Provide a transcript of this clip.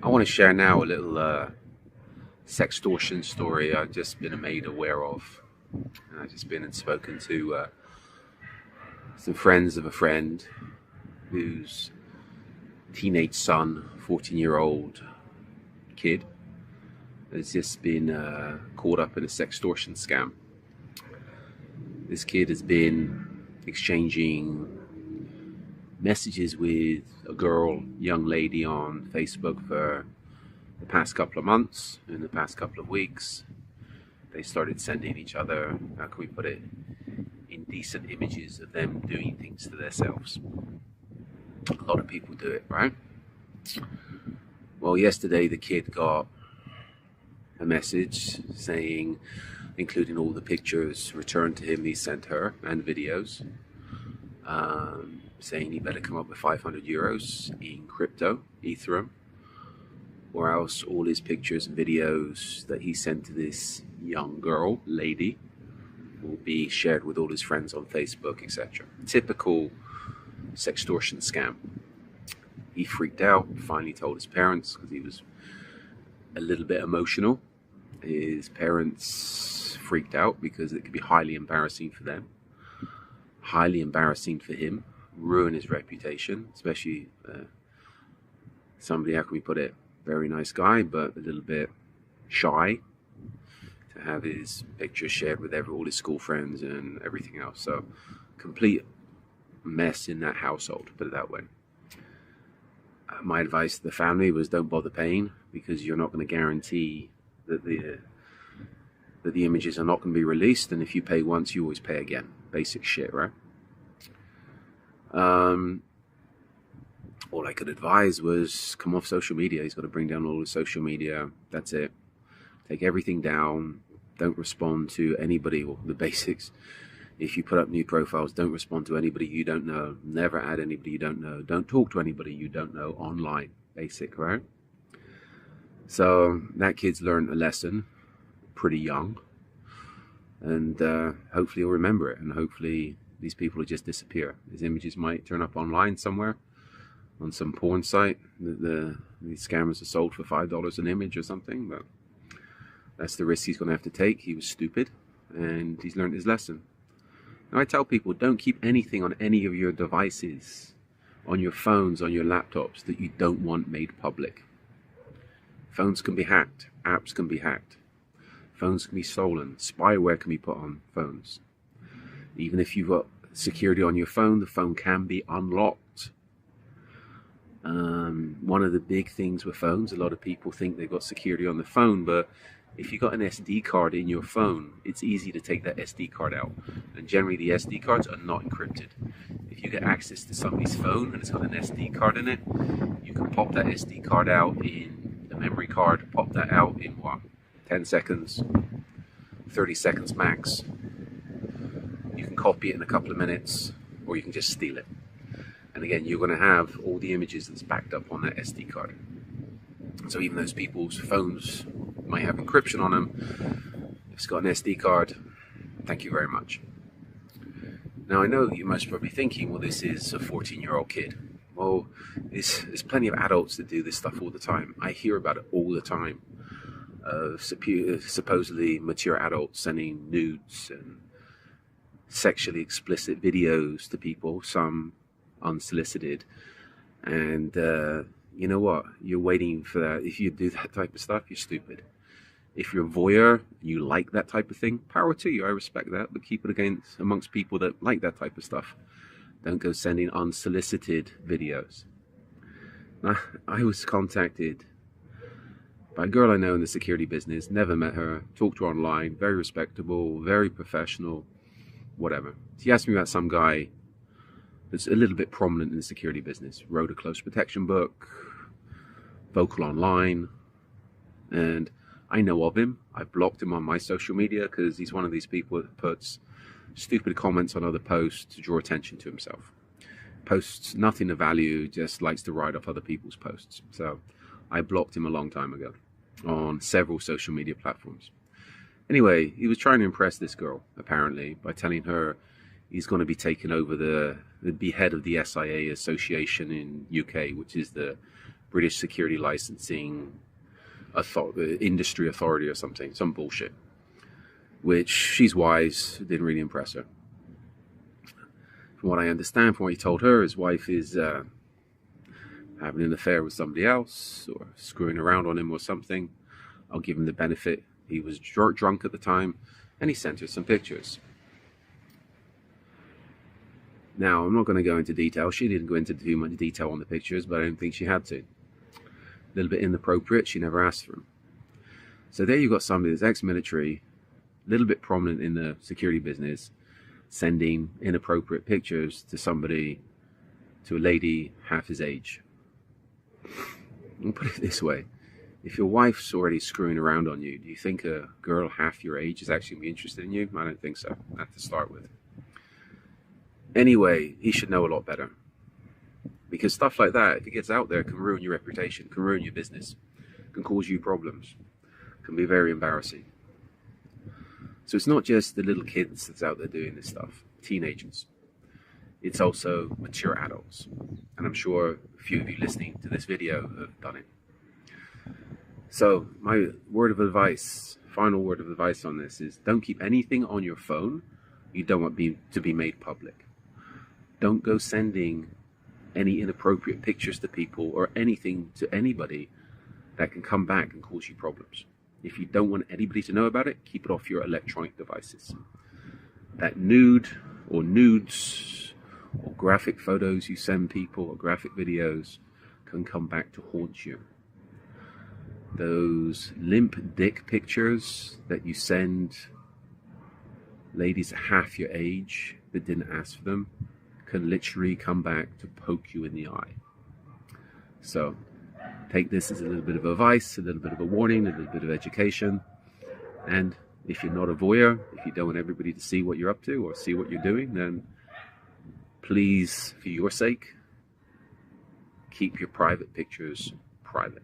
I want to share now a little sextortion story I've just been made aware of. I've just been and spoken to some friends of a friend whose teenage son, 14-year-old kid, has just been caught up in a sextortion scam. This kid has been exchanging messages with a young lady on Facebook for the past couple of months. In the past couple of weeks, they started sending each other, how can we put it, indecent images of them doing things to themselves. A lot of people do it, right? Well, yesterday the kid got a message saying, including all the pictures returned to him he sent her and videos, saying he better come up with 500 euros in crypto, Ethereum, or else all his pictures and videos that he sent to this young lady, will be shared with all his friends on Facebook, etc. Typical sextortion scam. He freaked out, finally told his parents because he was a little bit emotional. His parents freaked out because it could be highly embarrassing for them, highly embarrassing for him, ruin his reputation, especially somebody, how can we put it, very nice guy, but a little bit shy to have his pictures shared with all his school friends and everything else. So complete mess in that household, put it that way. My advice to the family was don't bother paying, because you're not going to guarantee that the images are not going to be released, and if you pay once you always pay again. Basic shit, right? All I could advise was come off social media. He's got to bring down all his social media. That's it. Take everything down. Don't respond to anybody, or the basics. If you put up new profiles, don't respond to anybody you don't know. Never add anybody you don't know. Don't talk to anybody you don't know online. Basic, right? So that kid's learned a lesson pretty young. And hopefully he'll remember it. And hopefully these people will just disappear. His images might turn up online somewhere, on some porn site. The scammers are sold for $5 an image or something. But that's the risk he's going to have to take. He was stupid, and he's learned his lesson. Now I tell people, don't keep anything on any of your devices, on your phones, on your laptops, that you don't want made public. Phones can be hacked. Apps can be hacked. Phones can be stolen. Spyware can be put on phones. Even if you've got security on your phone, the phone can be unlocked. One of the big things with phones, a lot of people think they've got security on the phone, but if you've got an SD card in your phone, it's easy to take that SD card out. And generally the SD cards are not encrypted. If you get access to somebody's phone and it's got an SD card in it, you can pop that SD card out in the memory card, pop that out in what? 10 seconds, 30 seconds max. You can copy it in a couple of minutes, or you can just steal it. And again, you're going to have all the images that's backed up on that SD card. So even those people's phones might have encryption on them, if it's got an SD card, thank you very much. Now I know that you must probably be thinking, well, this is a 14-year-old kid. Well, there's plenty of adults that do this stuff all the time. I hear about it all the time. Supposedly mature adults sending nudes and sexually explicit videos to people, some unsolicited. And you know what? You're waiting for that. If you do that type of stuff, you're stupid. If you're a voyeur, you like that type of thing, power to you. I respect that, but keep it amongst people that like that type of stuff. Don't go sending unsolicited videos. Now, I was contacted by a girl I know in the security business. Never met her. Talked to her online. Very respectable, very professional, whatever. She asked me about some guy that's a little bit prominent in the security business. Wrote a close protection book, vocal online, and I know of him. I blocked him on my social media because he's one of these people that puts stupid comments on other posts to draw attention to himself. Posts nothing of value, just likes to write off other people's posts. So I blocked him a long time ago on several social media platforms. Anyway, he was trying to impress this girl, apparently, by telling her he's going to be taking over the head of the SIA association in UK, which is the British security licensing industry authority or something, some bullshit. Which, she's wise, didn't really impress her. From what I understand, from what he told her, his wife is having an affair with somebody else or screwing around on him or something. I'll give him the benefit. He was drunk at the time, and he sent her some pictures. Now, I'm not going to go into detail. She didn't go into too much detail on the pictures, but I don't think she had to. A little bit inappropriate. She never asked for them. So there you've got somebody that's ex-military, a little bit prominent in the security business, sending inappropriate pictures to somebody, to a lady half his age. I'll put it this way. If your wife's already screwing around on you, do you think a girl half your age is actually going to be interested in you? I don't think so. Not to start with. Anyway, he should know a lot better. Because stuff like that, if it gets out there, can ruin your reputation, can ruin your business, can cause you problems, can be very embarrassing. So it's not just the little kids that's out there doing this stuff, teenagers. It's also mature adults. And I'm sure a few of you listening to this video have done it. So my word of advice, final word of advice on this is, don't keep anything on your phone you don't want to be made public. Don't go sending any inappropriate pictures to people or anything to anybody that can come back and cause you problems. If you don't want anybody to know about it, keep it off your electronic devices. That nude or nudes or graphic photos you send people or graphic videos can come back to haunt you. Those limp dick pictures that you send ladies half your age that didn't ask for them can literally come back to poke you in the eye. So take this as a little bit of advice, a little bit of a warning, a little bit of education. And if you're not a voyeur, if you don't want everybody to see what you're up to or see what you're doing, then please, for your sake, keep your private pictures private.